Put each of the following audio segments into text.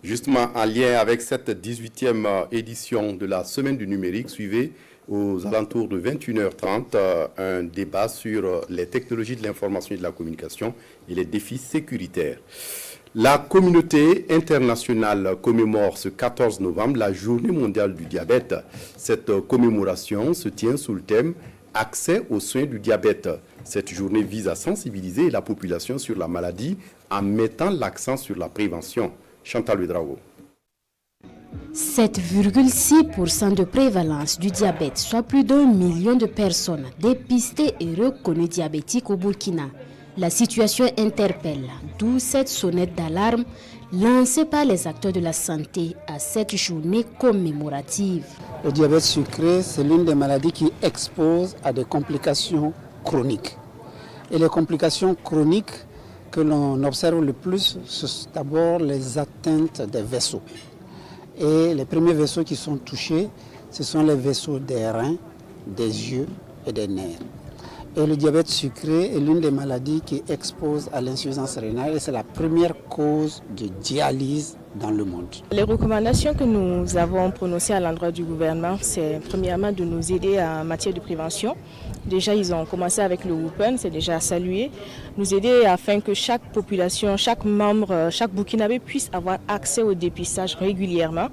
Justement, en lien avec cette 18e édition de la Semaine du numérique, suivez aux alentours de 21h30 un débat sur les technologies de l'information et de la communication et les défis sécuritaires. La communauté internationale commémore ce 14 novembre la Journée mondiale du diabète. Cette commémoration se tient sous le thème « Accès aux soins du diabète ». Cette journée vise à sensibiliser la population sur la maladie en mettant l'accent sur la prévention. Chantal Ouedraogo. 7,6% de prévalence du diabète, soit plus d'1 million de personnes dépistées et reconnues diabétiques au Burkina. La situation interpelle, d'où cette sonnette d'alarme lancée par les acteurs de la santé à cette journée commémorative. Le diabète sucré, c'est l'une des maladies qui expose à des complications chroniques. Et les complications chroniques que l'on observe le plus, c'est d'abord les atteintes des vaisseaux. Et les premiers vaisseaux qui sont touchés, ce sont les vaisseaux des reins, des yeux et des nerfs. Et le diabète sucré est l'une des maladies qui expose à l'insuffisance rénale et c'est la première cause de dialyse dans le monde. Les recommandations que nous avons prononcées à l'endroit du gouvernement, c'est premièrement de nous aider en matière de prévention. Déjà, ils ont commencé avec le Open, c'est déjà à saluer. Nous aider afin que chaque population, chaque membre, chaque Burkinabé puisse avoir accès au dépistage régulièrement,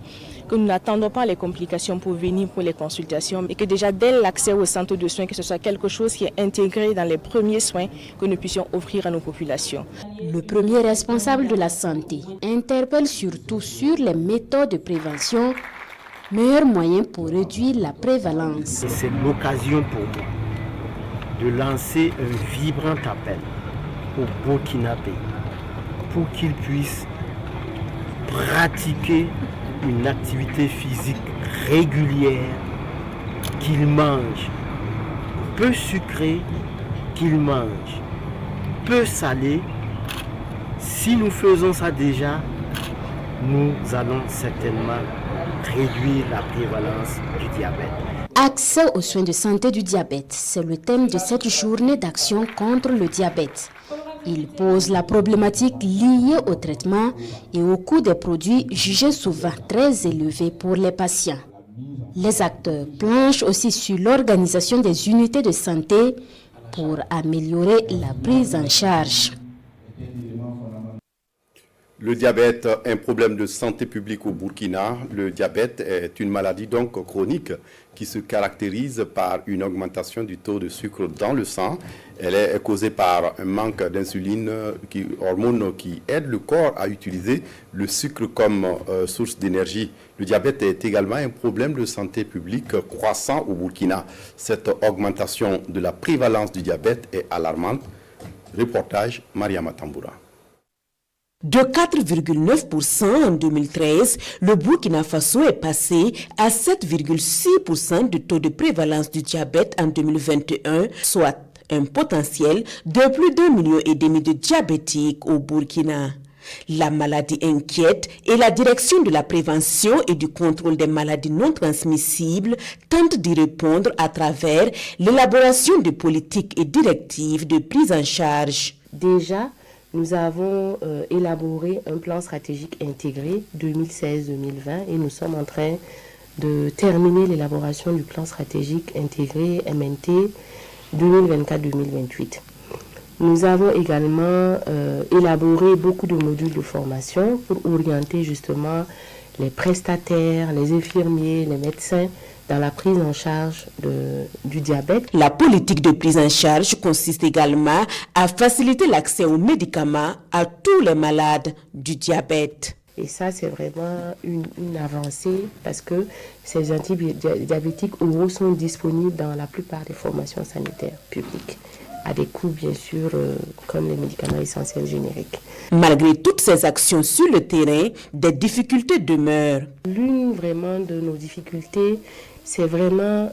que nous n'attendons pas les complications pour venir pour les consultations et que déjà dès l'accès au centre de soins, que ce soit quelque chose qui est intégré dans les premiers soins que nous puissions offrir à nos populations. Le premier responsable de la santé interpelle surtout sur les méthodes de prévention, meilleur moyen pour réduire la prévalence. C'est l'occasion pour moi de lancer un vibrant appel aux Burkinabés pour qu'ils puissent pratiquer une activité physique régulière, qu'ils mangent peu sucré, qu'ils mangent peu salé. Si nous faisons ça déjà, nous allons certainement réduire la prévalence du diabète. Accès aux soins de santé du diabète, c'est le thème de cette journée d'action contre le diabète. Il pose la problématique liée au traitement et au coût des produits jugés souvent très élevés pour les patients. Les acteurs planchent aussi sur l'organisation des unités de santé pour améliorer la prise en charge. Le diabète, un problème de santé publique au Burkina. Le diabète est une maladie donc chronique qui se caractérise par une augmentation du taux de sucre dans le sang. Elle est causée par un manque d'insuline, hormone qui aide le corps à utiliser le sucre comme source d'énergie. Le diabète est également un problème de santé publique croissant au Burkina. Cette augmentation de la prévalence du diabète est alarmante. Reportage Mariama Tamboura. De 4,9% en 2013, le Burkina Faso est passé à 7,6% de taux de prévalence du diabète en 2021, soit un potentiel de plus d'1,5 million de diabétiques au Burkina. La maladie inquiète et la direction de la prévention et du contrôle des maladies non transmissibles tentent d'y répondre à travers l'élaboration de politiques et directives de prise en charge. Déjà, nous avons élaboré un plan stratégique intégré 2016-2020 et nous sommes en train de terminer l'élaboration du plan stratégique intégré MNT 2024-2028. Nous avons également élaboré beaucoup de modules de formation pour orienter justement les prestataires, les infirmiers, les médecins dans la prise en charge du diabète. La politique de prise en charge consiste également à faciliter l'accès aux médicaments à tous les malades du diabète. Et ça, c'est vraiment une avancée parce que ces antidiabétiques oraux sont disponibles dans la plupart des formations sanitaires publiques, à des coûts bien sûr comme les médicaments essentiels génériques. Malgré toutes ces actions sur le terrain, des difficultés demeurent. L'une vraiment de nos difficultés, c'est vraiment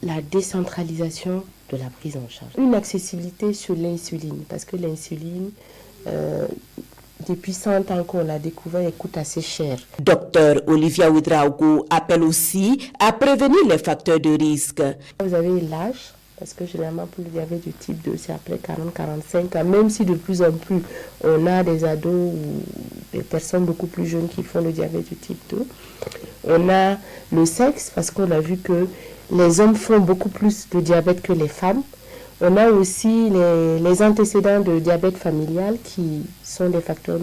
la décentralisation de la prise en charge. Une accessibilité sur l'insuline, parce que l'insuline, depuis 100 ans qu'on l'a découvert, elle coûte assez cher. Docteur Olivia Ouedraogo appelle aussi à prévenir les facteurs de risque. Vous avez l'âge, parce que généralement pour le diabète du type 2, c'est après 40-45 ans, même si de plus en plus on a des ados ou des personnes beaucoup plus jeunes qui font le diabète du type 2. On a le sexe, parce qu'on a vu que les hommes font beaucoup plus de diabète que les femmes. On a aussi les antécédents de diabète familial qui sont des facteurs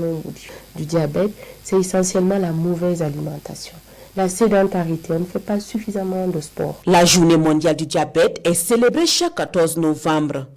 du diabète. C'est essentiellement la mauvaise alimentation. La sédentarité, on ne fait pas suffisamment de sport. La journée mondiale du diabète est célébrée chaque 14 novembre.